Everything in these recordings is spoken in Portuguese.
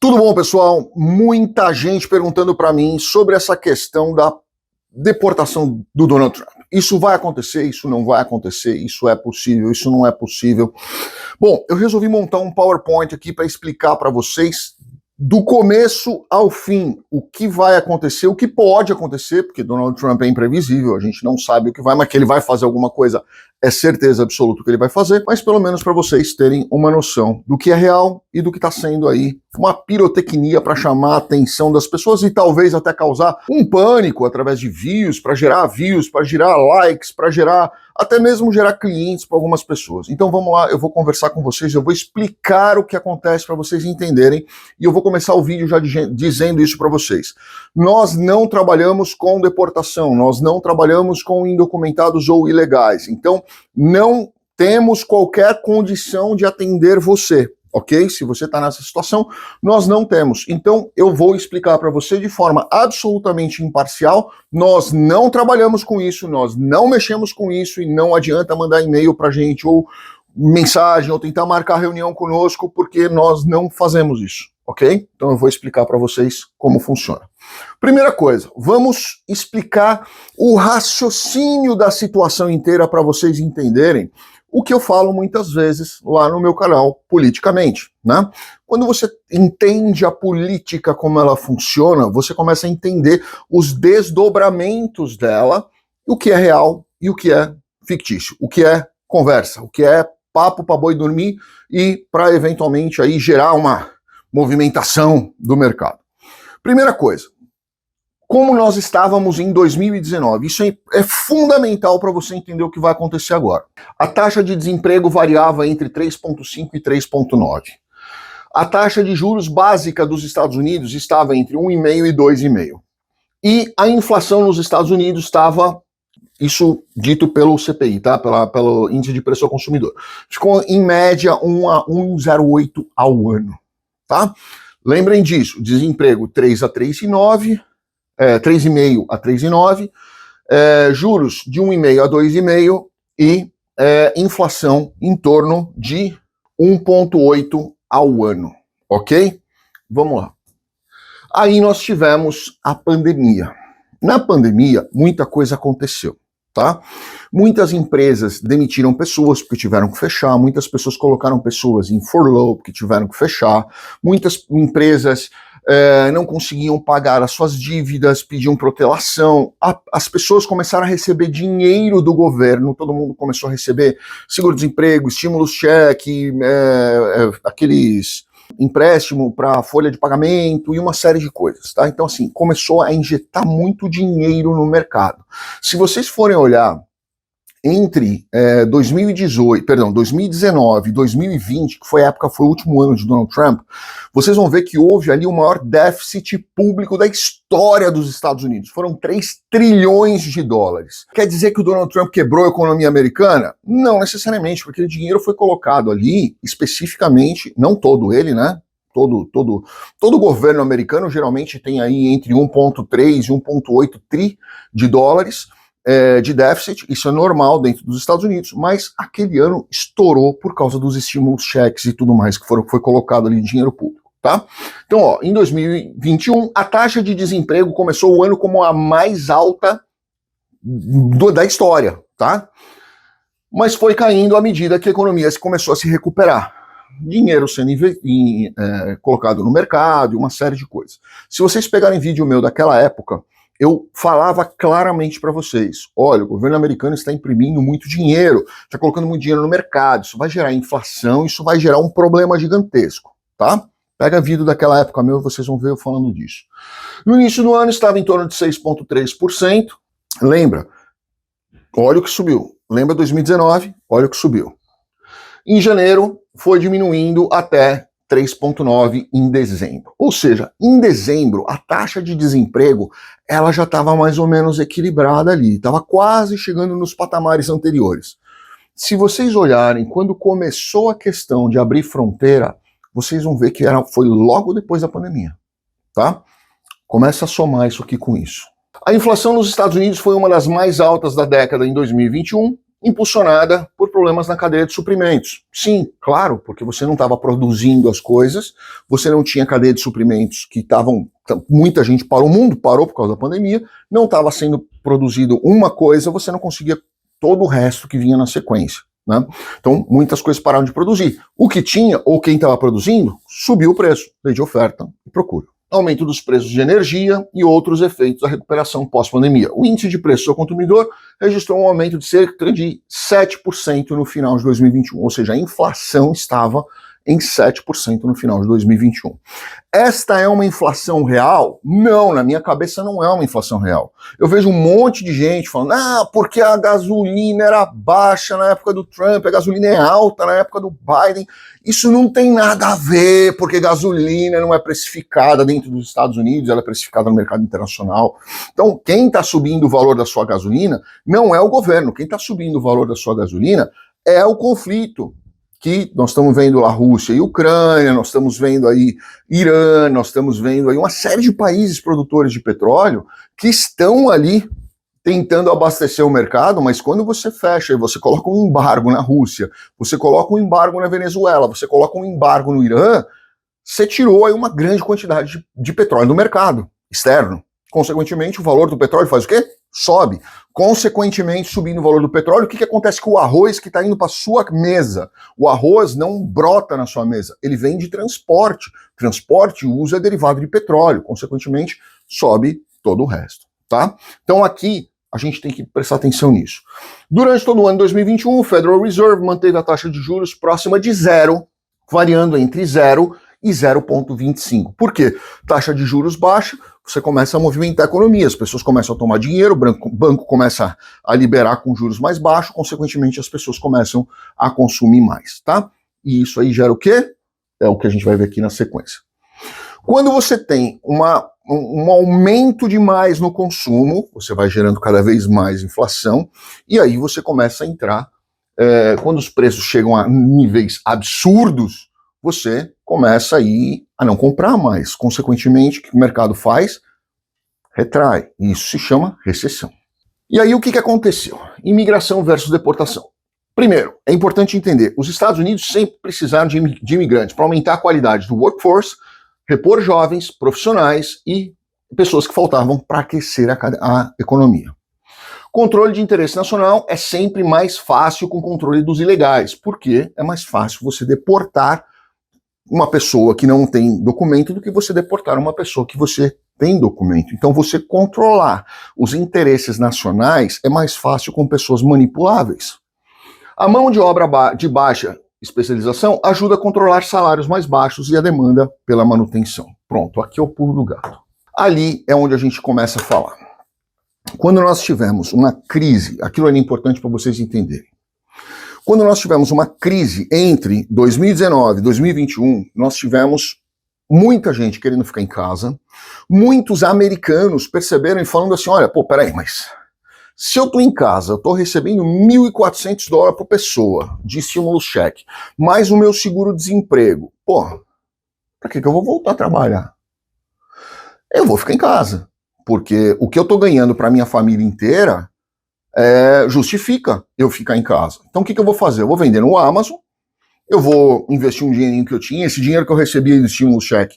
Tudo bom, pessoal? Muita gente perguntando para mim sobre essa questão da deportação do Donald Trump. Isso vai acontecer, isso não vai acontecer, isso é possível, isso não é possível. Bom, eu resolvi montar um PowerPoint aqui para explicar para vocês do começo ao fim o que vai acontecer, o que pode acontecer, porque Donald Trump é imprevisível, a gente não sabe o que vai, mas que ele vai fazer alguma coisa é certeza absoluta que ele vai fazer, mas pelo menos para vocês terem uma noção do que é real e do que está sendo aí uma pirotecnia para chamar a atenção das pessoas e talvez até causar um pânico através de views, para gerar likes, para gerar, até mesmo gerar clientes para algumas pessoas. Então vamos lá, eu vou conversar com vocês, eu vou explicar o que acontece para vocês entenderem e eu vou começar o vídeo já dizendo isso para vocês. Nós não trabalhamos com deportação, nós não trabalhamos com indocumentados ou ilegais, então não temos qualquer condição de atender você, ok? Se você está nessa situação, nós não temos. Então eu vou explicar para você de forma absolutamente imparcial, nós não trabalhamos com isso, nós não mexemos com isso e não adianta mandar e-mail para a gente ou mensagem ou tentar marcar reunião conosco porque nós não fazemos isso, ok? Então eu vou explicar para vocês como funciona. Primeira coisa, vamos explicar o raciocínio da situação inteira para vocês entenderem o que eu falo muitas vezes lá no meu canal, politicamente, né? Quando você entende a política, como ela funciona, você começa a entender os desdobramentos dela, o que é real e o que é fictício, o que é conversa, o que é papo para boi dormir e para eventualmente aí gerar uma movimentação do mercado. Primeira coisa, como nós estávamos em 2019, isso é fundamental para você entender o que vai acontecer agora. A taxa de desemprego variava entre 3,5 e 3,9. A taxa de juros básica dos Estados Unidos estava entre 1,5 e 2,5. E a inflação nos Estados Unidos estava, isso dito pelo CPI, tá? Pelo Índice de Preço ao Consumidor, ficou em média 1,08 ao ano, tá? Lembrem disso, desemprego 3 a 3,9, 3,5 a 3,9, juros de 1,5 a 2,5 e inflação em torno de 1,8 ao ano, ok? Vamos lá. Aí nós tivemos a pandemia. Na pandemia, muita coisa aconteceu, tá? Muitas empresas demitiram pessoas porque tiveram que fechar, muitas pessoas colocaram pessoas em furlough porque tiveram que fechar, muitas empresas não conseguiam pagar as suas dívidas, pediam protelação, as pessoas começaram a receber dinheiro do governo, todo mundo começou a receber seguro-desemprego, estímulos-cheque, aqueles empréstimo para folha de pagamento e uma série de coisas, tá? Então assim, começou a injetar muito dinheiro no mercado. Se vocês forem olhar entre 2019 e 2020, que foi a época, foi o último ano de Donald Trump, vocês vão ver que houve ali o maior déficit público da história dos Estados Unidos. Foram 3 trilhões de dólares. Quer dizer que o Donald Trump quebrou a economia americana? Não necessariamente, porque o dinheiro foi colocado ali, especificamente, não todo ele, né? Todo governo americano geralmente tem aí entre 1,3 e 1,8 tri de dólares, de déficit, isso é normal dentro dos Estados Unidos, mas aquele ano estourou por causa dos estímulos, cheques e tudo mais que foi colocado ali em dinheiro público, tá? Então, ó, em 2021, a taxa de desemprego começou o ano como a mais alta da história, tá? Mas foi caindo à medida que a economia começou a se recuperar. Dinheiro sendo colocado no mercado e uma série de coisas. Se vocês pegarem vídeo meu daquela época, eu falava claramente para vocês, olha, o governo americano está imprimindo muito dinheiro, está colocando muito dinheiro no mercado, isso vai gerar inflação, isso vai gerar um problema gigantesco, tá? Pega vídeo daquela época meu, vocês vão ver eu falando disso. No início do ano estava em torno de 6,3%, lembra? Olha o que subiu. Lembra 2019? Olha o que subiu. Em janeiro foi diminuindo até 3,9 em dezembro. Ou seja, em dezembro, a taxa de desemprego ela já estava mais ou menos equilibrada ali, estava quase chegando nos patamares anteriores. Se vocês olharem, quando começou a questão de abrir fronteira, vocês vão ver que foi logo depois da pandemia, tá? Começa a somar isso aqui com isso. A inflação nos Estados Unidos foi uma das mais altas da década em 2021, impulsionada por problemas na cadeia de suprimentos. Sim, claro, porque você não estava produzindo as coisas, você não tinha cadeia de suprimentos que estavam... Muita gente parou, o mundo parou por causa da pandemia, não estava sendo produzido uma coisa, você não conseguia todo o resto que vinha na sequência. Né? Então, muitas coisas pararam de produzir. O que tinha, ou quem estava produzindo, subiu o preço, lei de oferta e procura. Aumento dos preços de energia e outros efeitos da recuperação pós-pandemia. O índice de preço ao consumidor registrou um aumento de cerca de 7% no final de 2021, ou seja, a inflação estava em 7% no final de 2021. Esta é uma inflação real? Não, na minha cabeça não é uma inflação real. Eu vejo um monte de gente falando, porque a gasolina era baixa na época do Trump, a gasolina é alta na época do Biden. Isso não tem nada a ver, porque gasolina não é precificada dentro dos Estados Unidos, ela é precificada no mercado internacional. Então, quem está subindo o valor da sua gasolina não é o governo, quem está subindo o valor da sua gasolina é o conflito. Que nós estamos vendo lá Rússia e Ucrânia, nós estamos vendo aí Irã, nós estamos vendo aí uma série de países produtores de petróleo que estão ali tentando abastecer o mercado, mas quando você fecha e você coloca um embargo na Rússia, você coloca um embargo na Venezuela, você coloca um embargo no Irã, você tirou aí uma grande quantidade de petróleo do mercado externo. Consequentemente, o valor do petróleo faz o quê? Sobe. Consequentemente, subindo o valor do petróleo, o que acontece com o arroz que está indo para sua mesa? O arroz não brota na sua mesa, ele vem de transporte. Transporte usa derivado de petróleo, consequentemente, sobe todo o resto, tá? Então aqui a gente tem que prestar atenção nisso. Durante todo o ano de 2021, o Federal Reserve manteve a taxa de juros próxima de zero, variando entre 0 e 0,25. Por quê? Taxa de juros baixa, você começa a movimentar a economia, as pessoas começam a tomar dinheiro, o banco começa a liberar com juros mais baixos, consequentemente as pessoas começam a consumir mais, tá? E isso aí gera o quê? É o que a gente vai ver aqui na sequência. Quando você tem um aumento demais no consumo, você vai gerando cada vez mais inflação, e aí você começa a entrar, quando os preços chegam a níveis absurdos, você começa aí a não comprar mais. Consequentemente, o que o mercado faz? Retrai. Isso se chama recessão. E aí o que aconteceu? Imigração versus deportação. Primeiro, é importante entender, os Estados Unidos sempre precisaram de imigrantes para aumentar a qualidade do workforce, repor jovens, profissionais e pessoas que faltavam para aquecer a economia. Controle de interesse nacional é sempre mais fácil com o controle dos ilegais, porque é mais fácil você deportar uma pessoa que não tem documento do que você deportar uma pessoa que você tem documento. Então você controlar os interesses nacionais é mais fácil com pessoas manipuláveis. A mão de obra de baixa especialização ajuda a controlar salários mais baixos e a demanda pela manutenção. Pronto, aqui é o pulo do gato. Ali é onde a gente começa a falar. Quando nós tivemos uma crise, aquilo era importante para vocês entenderem. Quando nós tivemos uma crise entre 2019 e 2021, nós tivemos muita gente querendo ficar em casa, muitos americanos perceberam e falando assim, olha, peraí, mas se eu tô em casa, eu tô recebendo $1.400 por pessoa de estímulo cheque, mais o meu seguro-desemprego, pra que eu vou voltar a trabalhar? Eu vou ficar em casa, porque o que eu tô ganhando para minha família inteira justifica eu ficar em casa. Então o que eu vou fazer? Eu vou vender no Amazon, eu vou investir um dinheirinho que eu tinha, esse dinheiro que eu recebia do estímulo cheque,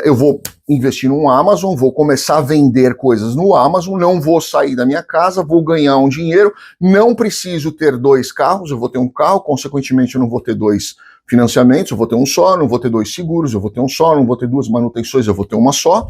eu vou investir no Amazon, vou começar a vender coisas no Amazon, não vou sair da minha casa, vou ganhar um dinheiro, não preciso ter 2 carros, eu vou ter um carro, consequentemente eu não vou ter 2 financiamentos, eu vou ter um só, não vou ter 2 seguros, eu vou ter um só, não vou ter 2 manutenções, eu vou ter uma só,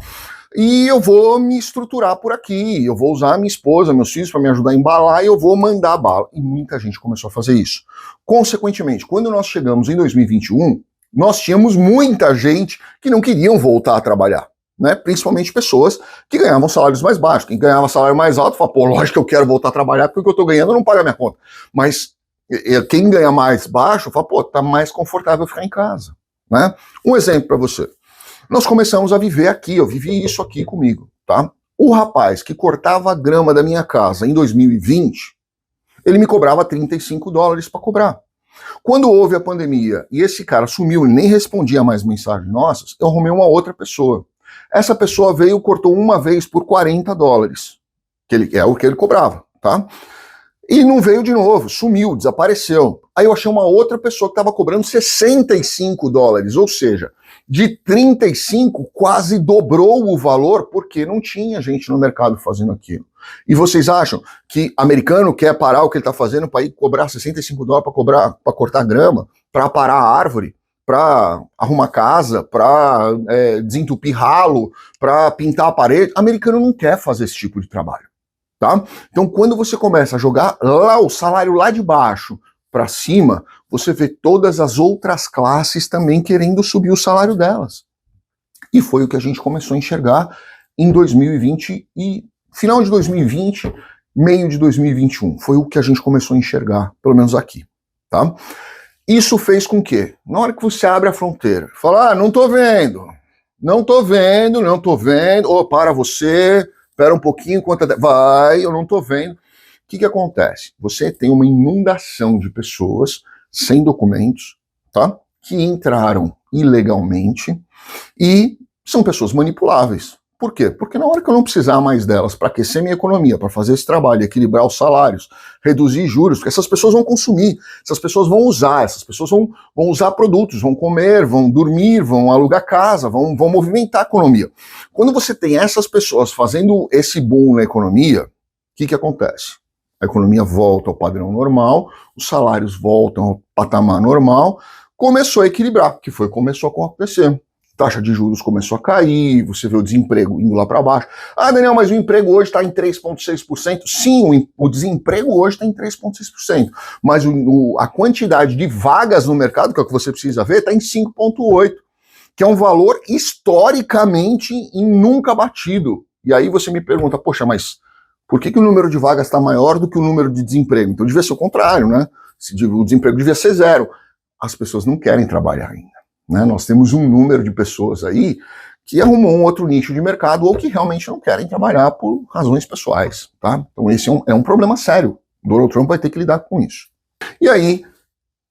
e eu vou me estruturar por aqui, eu vou usar a minha esposa, meus filhos para me ajudar a embalar e eu vou mandar bala. E muita gente começou a fazer isso. Consequentemente, quando nós chegamos em 2021, nós tínhamos muita gente que não queriam voltar a trabalhar, né? Principalmente pessoas que ganhavam salários mais baixos. Quem ganhava salário mais alto fala, lógico que eu quero voltar a trabalhar porque o que eu estou ganhando não paga a minha conta. Mas quem ganha mais baixo fala, tá mais confortável ficar em casa, né? Um exemplo para você. Nós começamos a viver aqui, eu vivi isso aqui comigo, tá? O rapaz que cortava a grama da minha casa em 2020, ele me cobrava $35 para cobrar. Quando houve a pandemia e esse cara sumiu e nem respondia mais mensagens nossas, eu arrumei uma outra pessoa. Essa pessoa veio e cortou uma vez por $40, que é o que ele cobrava, tá? E não veio de novo, sumiu, desapareceu. Aí eu achei uma outra pessoa que estava cobrando $65, ou seja, de 35 quase dobrou o valor porque não tinha gente no mercado fazendo aquilo. E vocês acham que americano quer parar o que ele está fazendo para ir cobrar $65 para cortar grama, para parar a árvore, para arrumar casa, para desentupir ralo, para pintar a parede? Americano não quer fazer esse tipo de trabalho. Tá? Então, quando você começa a jogar lá o salário lá de baixo para cima, você vê todas as outras classes também querendo subir o salário delas. E foi o que a gente começou a enxergar em 2020 e final de 2020, meio de 2021. Foi o que a gente começou a enxergar, pelo menos aqui. Tá? Isso fez com que, na hora que você abre a fronteira, fala, não tô vendo, para você... Espera um pouquinho, vai, eu não tô vendo. O que acontece? Você tem uma inundação de pessoas sem documentos, tá? Que entraram ilegalmente e são pessoas manipuláveis. Por quê? Porque na hora que eu não precisar mais delas para aquecer minha economia, para fazer esse trabalho, equilibrar os salários, reduzir juros, porque essas pessoas vão consumir, essas pessoas vão usar, essas pessoas vão usar produtos, vão comer, vão dormir, vão alugar casa, vão movimentar a economia. Quando você tem essas pessoas fazendo esse boom na economia, o que acontece? A economia volta ao padrão normal, os salários voltam ao patamar normal, começou a equilibrar, que foi começou a acontecer. Taxa de juros começou a cair, você vê o desemprego indo lá para baixo. Ah, Daniel, mas o emprego hoje está em 3,6%. Sim, o desemprego hoje está em 3,6%. Mas a quantidade de vagas no mercado, que é o que você precisa ver, está em 5,8%, que é um valor historicamente nunca batido. E aí você me pergunta, poxa, mas por que o número de vagas está maior do que o número de desemprego? Então devia ser o contrário, né? O desemprego devia ser zero. As pessoas não querem trabalhar ainda. Né? Nós temos um número de pessoas aí que arrumou um outro nicho de mercado ou que realmente não querem trabalhar por razões pessoais. Tá? Então esse é um problema sério. Donald Trump vai ter que lidar com isso. E aí,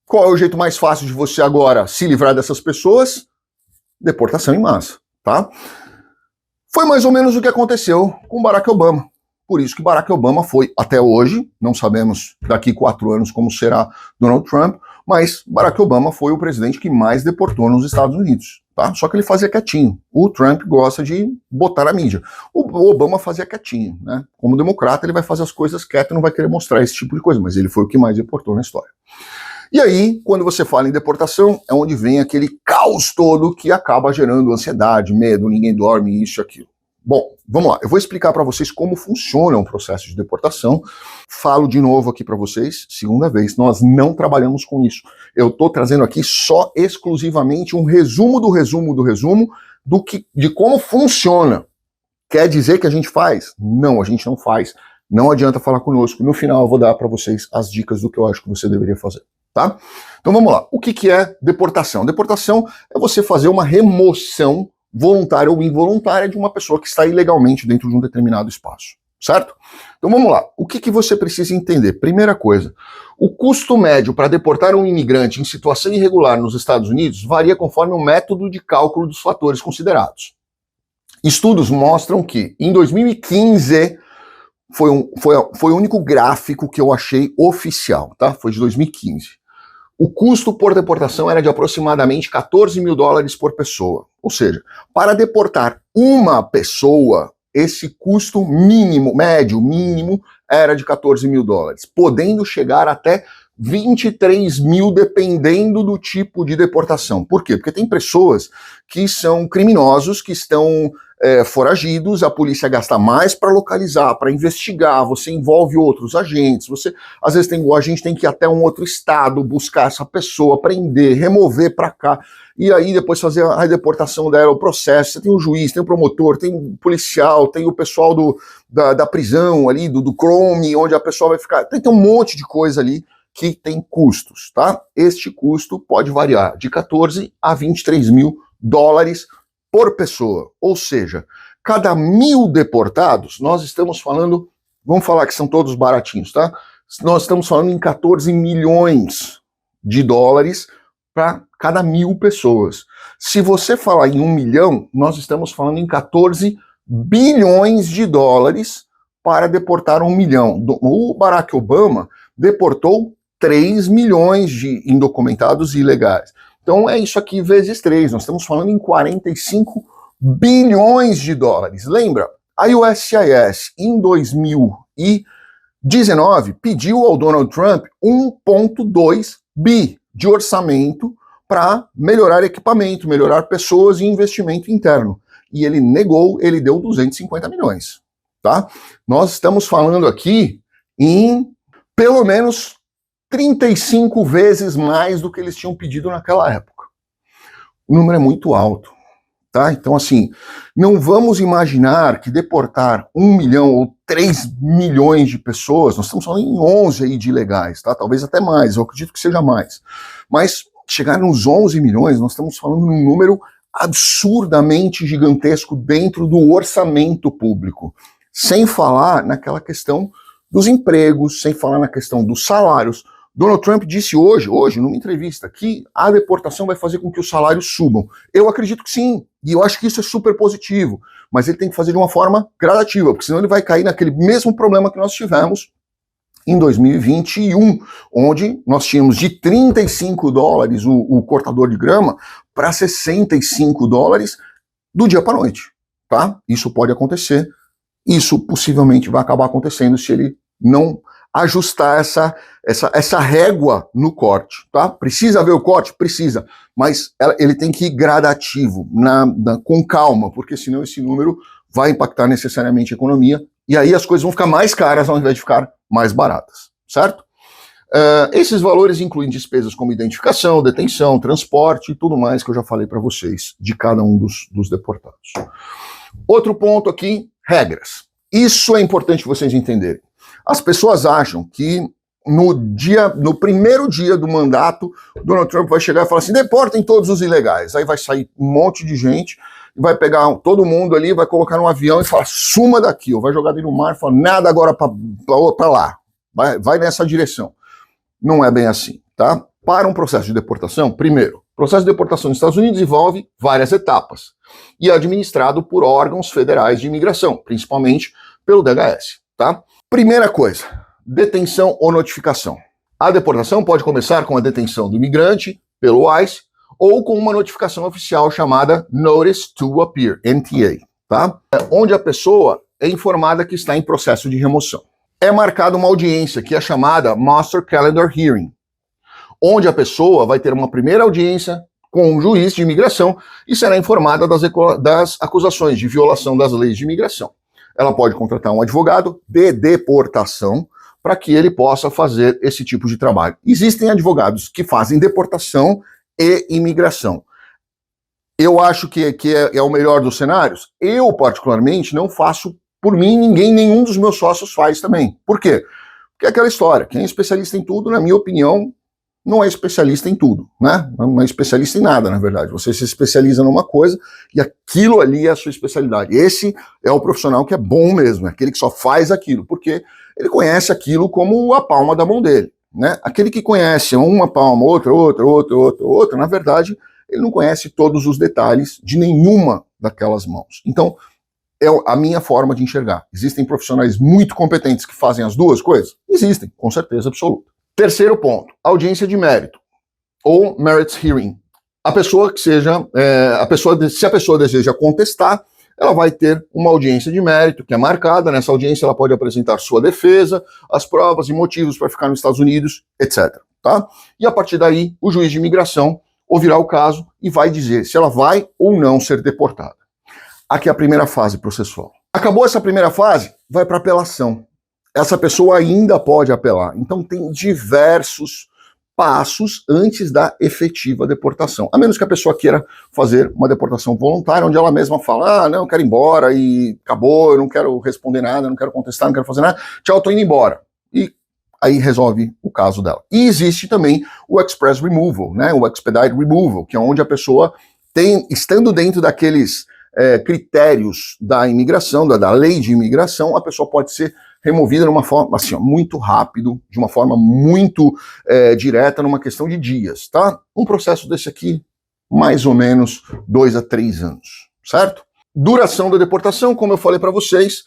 qual é o jeito mais fácil de você agora se livrar dessas pessoas? Deportação em massa. Tá? Foi mais ou menos o que aconteceu com Barack Obama. Por isso que Barack Obama foi, até hoje, não sabemos daqui 4 anos como será Donald Trump, mas Barack Obama foi o presidente que mais deportou nos Estados Unidos, tá? Só que ele fazia quietinho. O Trump gosta de botar na mídia. O Obama fazia quietinho, né? Como democrata, ele vai fazer as coisas quieto e não vai querer mostrar esse tipo de coisa, mas ele foi o que mais deportou na história. E aí, quando você fala em deportação, é onde vem aquele caos todo que acaba gerando ansiedade, medo, ninguém dorme, isso e aquilo. Bom, vamos lá, eu vou explicar para vocês como funciona um processo de deportação. Falo de novo aqui para vocês, segunda vez, nós não trabalhamos com isso. Eu estou trazendo aqui só exclusivamente um resumo do resumo do resumo de como funciona. Quer dizer que a gente faz? Não, a gente não faz. Não adianta falar conosco. No final eu vou dar para vocês as dicas do que eu acho que você deveria fazer, tá? Então vamos lá, o que é deportação? Deportação é você fazer uma remoção voluntária ou involuntária de uma pessoa que está ilegalmente dentro de um determinado espaço, certo? Então vamos lá, o que você precisa entender? Primeira coisa, o custo médio para deportar um imigrante em situação irregular nos Estados Unidos varia conforme o método de cálculo dos fatores considerados. Estudos mostram que, em 2015, foi o único gráfico que eu achei oficial, tá? Foi de 2015. O custo por deportação era de aproximadamente $14 mil por pessoa. Ou seja, para deportar uma pessoa, esse custo mínimo, médio, mínimo, era de $14 mil, podendo chegar até 23 mil, dependendo do tipo de deportação. Por quê? Porque tem pessoas que são criminosos, que estão foragidos, a polícia gasta mais para localizar, para investigar, você envolve outros agentes, às vezes o agente tem que ir até um outro estado, buscar essa pessoa, prender, remover para cá, e aí depois fazer a deportação dela, o processo. Você tem o juiz, tem o promotor, tem o policial, tem o pessoal da prisão ali, do Chrome, onde a pessoa vai ficar, tem um monte de coisa ali que tem custos, tá? Este custo pode variar de 14 a 23 mil dólares por pessoa, ou seja, cada 1.000 deportados, nós estamos falando, vamos falar que são todos baratinhos, tá? Nós estamos falando em 14 milhões de dólares para cada 1.000 pessoas. Se você falar em 1 milhão, nós estamos falando em 14 bilhões de dólares para deportar 1 milhão. O Barack Obama deportou 3 milhões de indocumentados e ilegais. Então é isso aqui vezes 3, nós estamos falando em 45 bilhões de dólares. Lembra? A USCIS em 2019 pediu ao Donald Trump 1,2 bi de orçamento para melhorar equipamento, melhorar pessoas e investimento interno. E ele negou, ele deu 250 milhões. Tá? Nós estamos falando aqui em pelo menos 35 vezes mais do que eles tinham pedido naquela época. O número é muito alto. Tá? Então, assim, não vamos imaginar que deportar 1 milhão ou 3 milhões de pessoas, nós estamos falando em 11 aí de ilegais, tá? Talvez até mais, eu acredito que seja mais. Mas chegar nos 11 milhões, nós estamos falando num número absurdamente gigantesco dentro do orçamento público. Sem falar naquela questão dos empregos, sem falar na questão dos salários. Donald Trump disse hoje, numa entrevista, que a deportação vai fazer com que os salários subam. Eu acredito que sim, e eu acho que isso é super positivo, mas ele tem que fazer de uma forma gradativa, porque senão ele vai cair naquele mesmo problema que nós tivemos em 2021, onde nós tínhamos de 35 dólares o cortador de grama para 65 dólares do dia para a noite, tá? Isso pode acontecer, isso possivelmente vai acabar acontecendo se ele não ajustar essa régua no corte, tá? Precisa haver o corte? Precisa, mas ele tem que ir gradativo, com calma, porque senão esse número vai impactar necessariamente a economia, e aí as coisas vão ficar mais caras ao invés de ficar mais baratas, certo? Esses valores incluem despesas como identificação, detenção, transporte e tudo mais que eu já falei para vocês, de cada um dos deportados. Outro ponto aqui, regras. Isso é importante vocês entenderem. As pessoas acham que no primeiro dia do mandato, Donald Trump vai chegar e falar assim, deportem todos os ilegais. Aí vai sair um monte de gente, vai pegar todo mundo ali, vai colocar num avião e falar, suma daqui, ou vai jogar dentro do mar e falar, nada agora para lá, vai nessa direção. Não é bem assim, tá? Para um processo de deportação, primeiro, o processo de deportação nos Estados Unidos envolve várias etapas e é administrado por órgãos federais de imigração, principalmente pelo DHS, tá? Primeira coisa, detenção ou notificação. A deportação pode começar com a detenção do imigrante pelo ICE ou com uma notificação oficial chamada Notice to Appear, NTA, tá? Onde a pessoa é informada que está em processo de remoção. É marcada uma audiência que é chamada Master Calendar Hearing, onde a pessoa vai ter uma primeira audiência com um juiz de imigração e será informada das acusações de violação das leis de imigração. Ela pode contratar um advogado de deportação para que ele possa fazer esse tipo de trabalho. Existem advogados que fazem deportação e imigração. Eu acho que é o melhor dos cenários. Eu, particularmente, não faço por mim, nenhum dos meus sócios faz também. Por quê? Porque é aquela história, quem é especialista em tudo, na minha opinião, não é especialista em tudo, né? Não é especialista em nada, na verdade. Você se especializa numa coisa e aquilo ali é a sua especialidade. Esse é o profissional que é bom mesmo, é aquele que só faz aquilo, porque ele conhece aquilo como a palma da mão dele, né? Aquele que conhece uma palma, outra, na verdade, ele não conhece todos os detalhes de nenhuma daquelas mãos. Então, é a minha forma de enxergar. Existem profissionais muito competentes que fazem as duas coisas? Existem, com certeza absoluta. Terceiro ponto, audiência de mérito, ou merits hearing. Se a pessoa deseja contestar, ela vai ter uma audiência de mérito, que é marcada. Nessa audiência ela pode apresentar sua defesa, as provas e motivos para ficar nos Estados Unidos, etc. Tá? E a partir daí, o juiz de imigração ouvirá o caso e vai dizer se ela vai ou não ser deportada. Aqui é a primeira fase processual. Acabou essa primeira fase, vai para apelação. Essa pessoa ainda pode apelar. Então tem diversos passos antes da efetiva deportação. A menos que a pessoa queira fazer uma deportação voluntária, onde ela mesma fala, não, eu quero ir embora e acabou, eu não quero responder nada, não quero contestar, não quero fazer nada, tchau, tô indo embora. E aí resolve o caso dela. E existe também o Express Removal, né, o Expedite Removal, que é onde a pessoa estando dentro daqueles critérios da imigração, da lei de imigração, a pessoa pode ser removida de uma forma assim, muito rápido, de uma forma muito direta, numa questão de dias, tá? Um processo desse aqui, mais ou menos 2 a 3 anos, certo? Duração da deportação, como eu falei para vocês,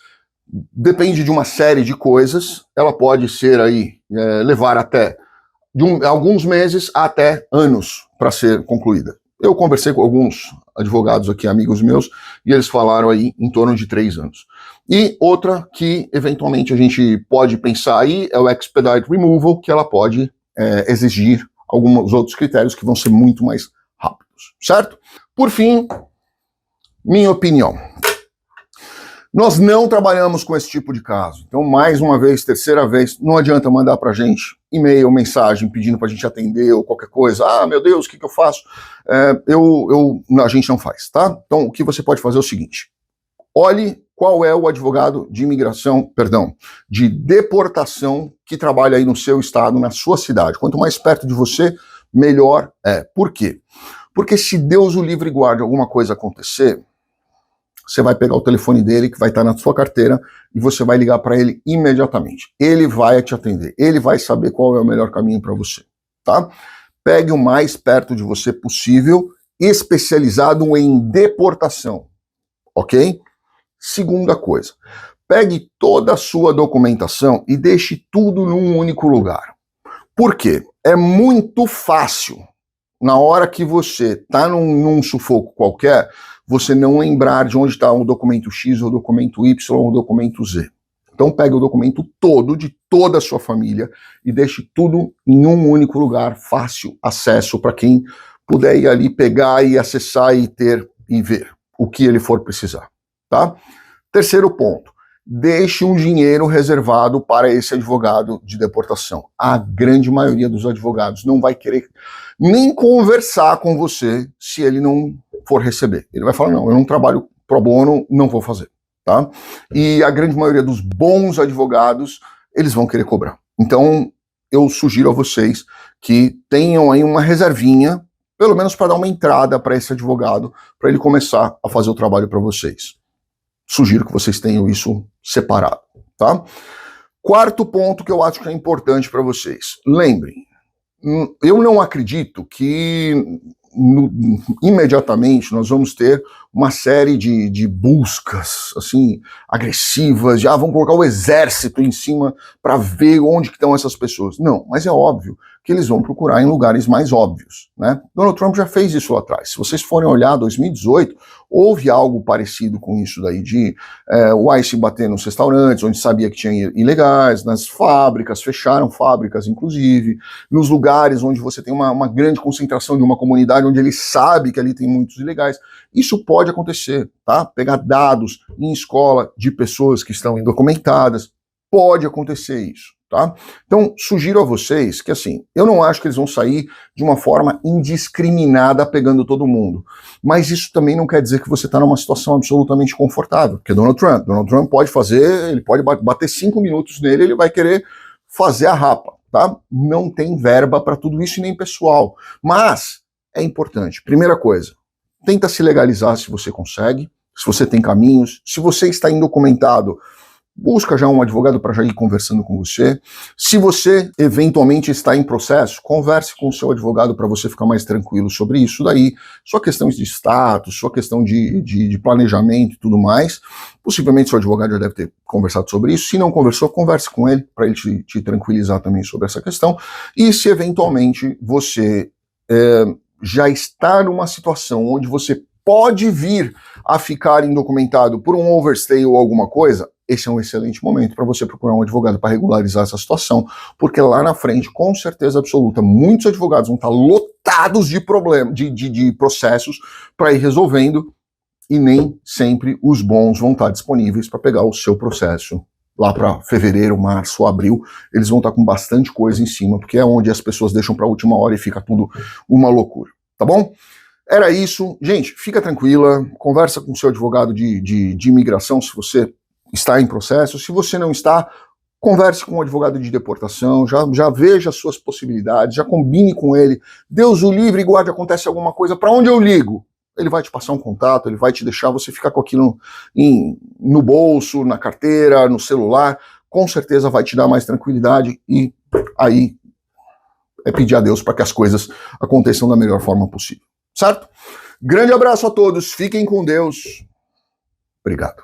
depende de uma série de coisas, ela pode ser aí, levar até alguns meses até anos para ser concluída. Eu conversei com alguns advogados aqui, amigos meus, e eles falaram aí em torno de 3 anos. E outra que, eventualmente, a gente pode pensar aí é o Expedite Removal, que ela pode exigir alguns outros critérios que vão ser muito mais rápidos, certo? Por fim, minha opinião. Nós não trabalhamos com esse tipo de caso. Então, mais uma vez, terceira vez, não adianta mandar pra gente e-mail, mensagem, pedindo pra gente atender ou qualquer coisa. Ah, meu Deus, o que eu faço? A gente não faz, tá? Então, o que você pode fazer é o seguinte. Olhe qual é o advogado de imigração, de deportação que trabalha aí no seu estado, na sua cidade. Quanto mais perto de você, melhor é. Por quê? Porque se Deus o livre e guarde alguma coisa acontecer, você vai pegar o telefone dele, que vai estar na sua carteira, e você vai ligar para ele imediatamente. Ele vai te atender, ele vai saber qual é o melhor caminho para você, tá? Pegue o mais perto de você possível, especializado em deportação, ok? Segunda coisa, pegue toda a sua documentação e deixe tudo num único lugar. Por quê? É muito fácil, na hora que você está num sufoco qualquer, você não lembrar de onde está o documento X, o documento Y, ou o documento Z. Então pegue o documento todo, de toda a sua família, e deixe tudo em um único lugar, fácil acesso para quem puder ir ali pegar e acessar e ter e ver o que ele for precisar, tá? Terceiro ponto, deixe um dinheiro reservado para esse advogado de deportação. A grande maioria dos advogados não vai querer nem conversar com você se ele não for receber. Ele vai falar, não, eu não trabalho pro bono, não vou fazer, tá? E a grande maioria dos bons advogados, eles vão querer cobrar. Então, eu sugiro a vocês que tenham aí uma reservinha, pelo menos para dar uma entrada para esse advogado, para ele começar a fazer o trabalho para vocês. Sugiro que vocês tenham isso separado, tá? Quarto ponto que eu acho que é importante para vocês. Lembrem, eu não acredito que imediatamente nós vamos ter uma série de buscas assim agressivas, de vamos colocar o exército em cima para ver onde que estão essas pessoas. Não, mas é óbvio que eles vão procurar em lugares mais óbvios, né? Donald Trump já fez isso lá atrás. Se vocês forem olhar 2018, houve algo parecido com isso daí, de o ICE bater nos restaurantes, onde sabia que tinha ilegais, nas fábricas, fecharam fábricas, inclusive, nos lugares onde você tem uma grande concentração de uma comunidade, onde ele sabe que ali tem muitos ilegais. Isso pode acontecer, tá? Pegar dados em escola de pessoas que estão indocumentadas, pode acontecer isso, tá? Então, sugiro a vocês que, assim, eu não acho que eles vão sair de uma forma indiscriminada pegando todo mundo, mas isso também não quer dizer que você está numa situação absolutamente confortável, porque Donald Trump pode fazer, ele pode bater 5 minutos nele, ele vai querer fazer a rapa, tá? Não tem verba para tudo isso e nem pessoal, mas é importante. Primeira coisa, tenta se legalizar se você consegue, se você tem caminhos, se você está indocumentado, busca já um advogado para já ir conversando com você. Se você eventualmente está em processo, converse com o seu advogado para você ficar mais tranquilo sobre isso daí, sua questão de status, sua questão de planejamento e tudo mais. Possivelmente seu advogado já deve ter conversado sobre isso. Se não conversou, converse com ele para ele te tranquilizar também sobre essa questão. E se eventualmente você já está numa situação onde você pode vir a ficar indocumentado por um overstay ou alguma coisa, esse é um excelente momento para você procurar um advogado para regularizar essa situação, porque lá na frente, com certeza absoluta, muitos advogados vão estar lotados de problemas, de processos para ir resolvendo, e nem sempre os bons vão estar disponíveis para pegar o seu processo. Lá para fevereiro, março, abril, eles vão estar com bastante coisa em cima, porque é onde as pessoas deixam para a última hora e fica tudo uma loucura, tá bom? Era isso. Gente, fica tranquila, conversa com o seu advogado de imigração se você está em processo. Se você não está, converse com um advogado de deportação, já veja as suas possibilidades, já combine com ele. Deus o livre e guarde, acontece alguma coisa, para onde eu ligo? Ele vai te passar um contato, ele vai te deixar você ficar com aquilo no bolso, na carteira, no celular. Com certeza vai te dar mais tranquilidade e aí é pedir a Deus para que as coisas aconteçam da melhor forma possível. Certo? Grande abraço a todos, fiquem com Deus. Obrigado.